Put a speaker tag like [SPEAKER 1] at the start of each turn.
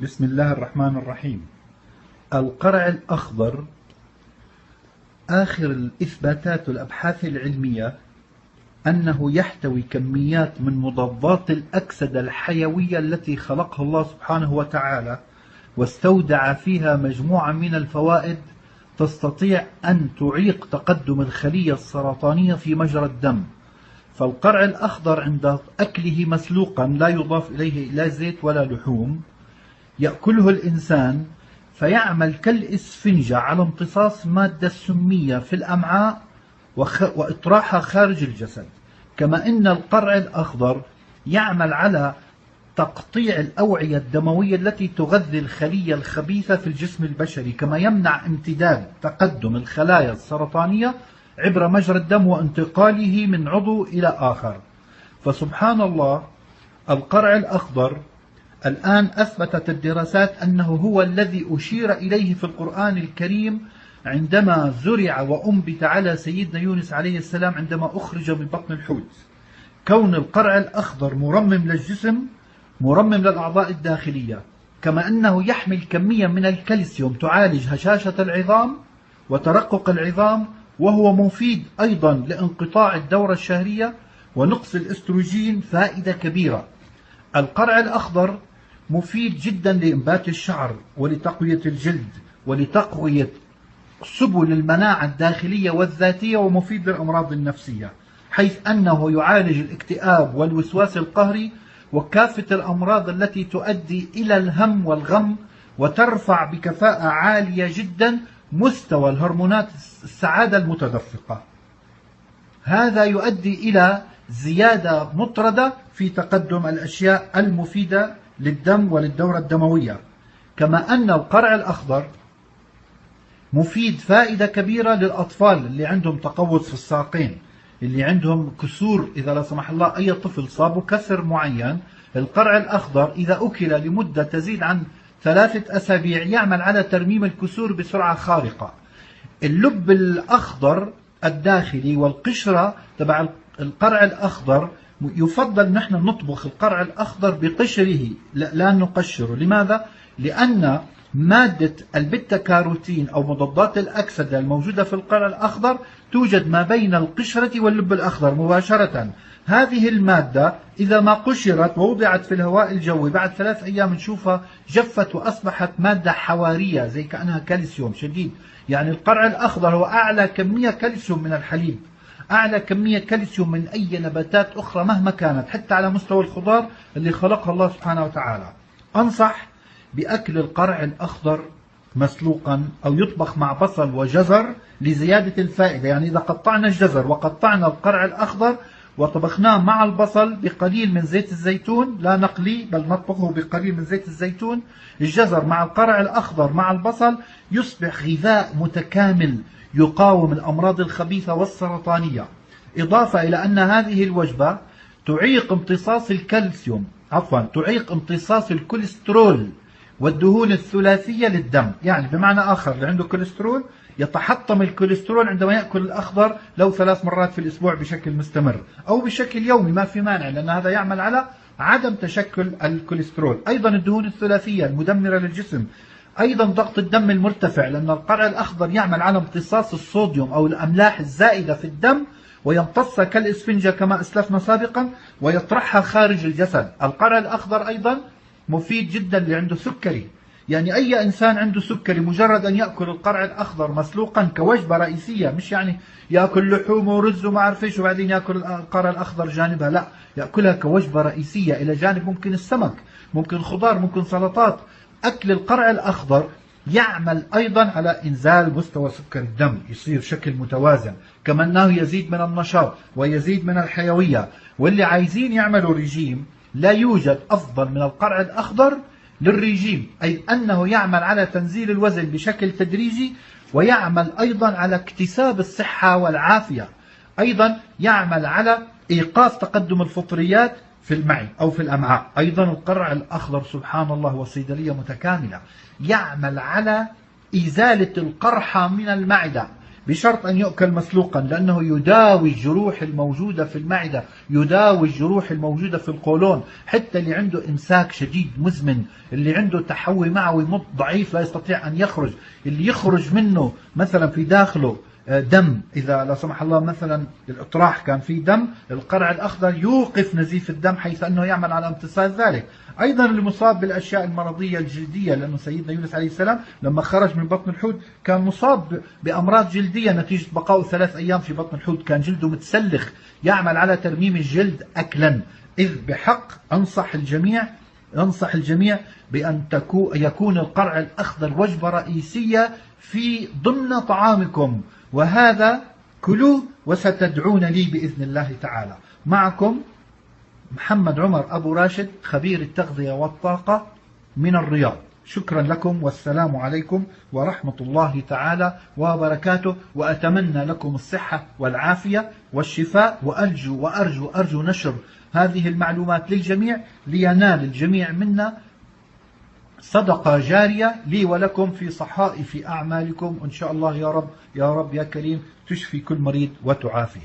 [SPEAKER 1] بسم الله الرحمن الرحيم. القرع الأخضر، آخر الإثباتات والأبحاث العلمية أنه يحتوي كميات من مضادات الأكسدة الحيوية التي خلقها الله سبحانه وتعالى، واستودع فيها مجموعة من الفوائد تستطيع أن تعيق تقدم الخلية السرطانية في مجرى الدم. فالقرع الأخضر عند أكله مسلوقا لا يضاف إليه لا زيت ولا لحوم، يأكله الإنسان فيعمل كالإسفنجة على امتصاص مادة سمية في الأمعاء وإطراحها خارج الجسد. كما أن القرع الأخضر يعمل على تقطيع الأوعية الدموية التي تغذي الخلية الخبيثة في الجسم البشري، كما يمنع امتداد تقدم الخلايا السرطانية عبر مجرى الدم وانتقاله من عضو إلى آخر. فسبحان الله، القرع الأخضر الآن أثبتت الدراسات أنه هو الذي أشير إليه في القرآن الكريم عندما زرع وأنبت على سيدنا يونس عليه السلام عندما أخرج من بطن الحوت. كون القرع الأخضر مرمم للجسم، مرمم للأعضاء الداخلية، كما أنه يحمل كمية من الكالسيوم تعالج هشاشة العظام وترقق العظام، وهو مفيد أيضا لانقطاع الدورة الشهرية ونقص الأستروجين، فائدة كبيرة. القرع الأخضر مفيد جدا لإنبات الشعر ولتقوية الجلد ولتقوية سبل المناعة الداخلية والذاتية، ومفيد للأمراض النفسية، حيث أنه يعالج الاكتئاب والوسواس القهري وكافة الأمراض التي تؤدي إلى الهم والغم، وترفع بكفاءة عالية جدا مستوى الهرمونات السعادة المتدفقة. هذا يؤدي إلى زيادة مطردة في تقدم الأشياء المفيدة للدم وللدورة الدموية. كما أن القرع الأخضر مفيد فائدة كبيرة للأطفال اللي عندهم تقوس في الساقين، اللي عندهم كسور، إذا لا سمح الله أي طفل صابه كسر معين، القرع الأخضر إذا أكل لمدة تزيد عن 3 أسابيع يعمل على ترميم الكسور بسرعة خارقة. اللب الأخضر الداخلي والقشرة تبع القرع الأخضر، يفضل نحن نطبخ القرع الأخضر بقشره لا نقشره. لماذا؟ لأن مادة البيتا كاروتين أو مضادات الأكسدة الموجودة في القرع الأخضر توجد ما بين القشرة واللب الأخضر مباشرة. هذه المادة إذا ما قشرت ووضعت في الهواء الجوي بعد 3 أيام نشوفها جفت وأصبحت مادة حوارية زي كأنها كالسيوم شديد. يعني القرع الأخضر هو أعلى كمية كالسيوم من الحليب، أعلى كمية كالسيوم من أي نباتات أخرى مهما كانت، حتى على مستوى الخضار اللي خلقها الله سبحانه وتعالى. أنصح بأكل القرع الأخضر مسلوقا أو يطبخ مع بصل وجزر لزيادة الفائدة. يعني إذا قطعنا الجزر وقطعنا القرع الأخضر وطبخناه مع البصل بقليل من زيت الزيتون، لا نقلي بل نطبخه بقليل من زيت الزيتون، الجزر مع القرع الأخضر مع البصل، يصبح غذاء متكامل يقاوم الأمراض الخبيثة والسرطانية. إضافة إلى أن هذه الوجبة تعيق امتصاص الكالسيوم، تعيق امتصاص الكوليسترول والدهون الثلاثية للدم. يعني بمعنى آخر، اللي عنده كوليسترول يتحطم الكوليسترول عندما يأكل الأخضر لو 3 مرات في الأسبوع بشكل مستمر أو بشكل يومي، ما في مانع، لأن هذا يعمل على عدم تشكل الكوليسترول. أيضا الدهون الثلاثية المدمرة للجسم، أيضا ضغط الدم المرتفع، لأن القرع الأخضر يعمل على امتصاص الصوديوم أو الأملاح الزائدة في الدم ويمتصها كالإسفنجة كما أسلفنا سابقا ويطرحها خارج الجسد. القرع الأخضر أيضا مفيد جدا اللي عنده سكري. يعني أي إنسان عنده سكري مجرد أن يأكل القرع الأخضر مسلوقا كوجبة رئيسية، مش يعني يأكل لحوم ورز وما أعرف إيش وبعدين يأكل القرع الأخضر جانبها، لا، يأكلها كوجبة رئيسية إلى جانب ممكن السمك، ممكن خضار، ممكن سلطات. أكل القرع الأخضر يعمل أيضا على إنزال مستوى سكر الدم، يصير شكل متوازن، كما أنه يزيد من النشاط ويزيد من الحيوية. واللي عايزين يعملوا ريجيم لا يوجد أفضل من القرع الأخضر للريجيم، أي أنه يعمل على تنزيل الوزن بشكل تدريجي، ويعمل أيضا على اكتساب الصحة والعافية. أيضا يعمل على إيقاف تقدم الفطريات في المعي أو في الأمعاء. أيضا القرع الأخضر سبحان الله وصيدلية متكاملة، يعمل على إزالة القرحة من المعدة. بشرط أن يؤكل مسلوقا، لأنه يداوي الجروح الموجودة في المعدة، يداوي الجروح الموجودة في القولون. حتى اللي عنده إمساك شديد مزمن، اللي عنده تحوي معوي ضعيف لا يستطيع أن يخرج، اللي يخرج منه مثلا في داخله دم، إذا لا سمح الله مثلا الإطراح كان فيه دم، القرع الأخضر يوقف نزيف الدم حيث أنه يعمل على امتصاص ذلك. أيضا المصاب بالأشياء المرضية الجلدية، لأنه سيدنا يونس عليه السلام لما خرج من بطن الحوت كان مصاب بأمراض جلدية نتيجة بقائه 3 أيام في بطن الحوت، كان جلده متسلخ، يعمل على ترميم الجلد أكلا. إذ بحق أنصح الجميع بأن يكون القرع الأخضر وجبة رئيسية في ضمن طعامكم، وهذا كلوه وستدعون لي بإذن الله تعالى. معكم محمد عمر أبو راشد، خبير التغذية والطاقة من الرياض. شكرا لكم، والسلام عليكم ورحمة الله تعالى وبركاته، وأتمنى لكم الصحة والعافية والشفاء، وأرجو نشر هذه المعلومات للجميع لينال الجميع منا صدقة جارية لي ولكم في صحائف أعمالكم، إن شاء الله يا رب يا رب يا كريم تشفي كل مريض وتعافي.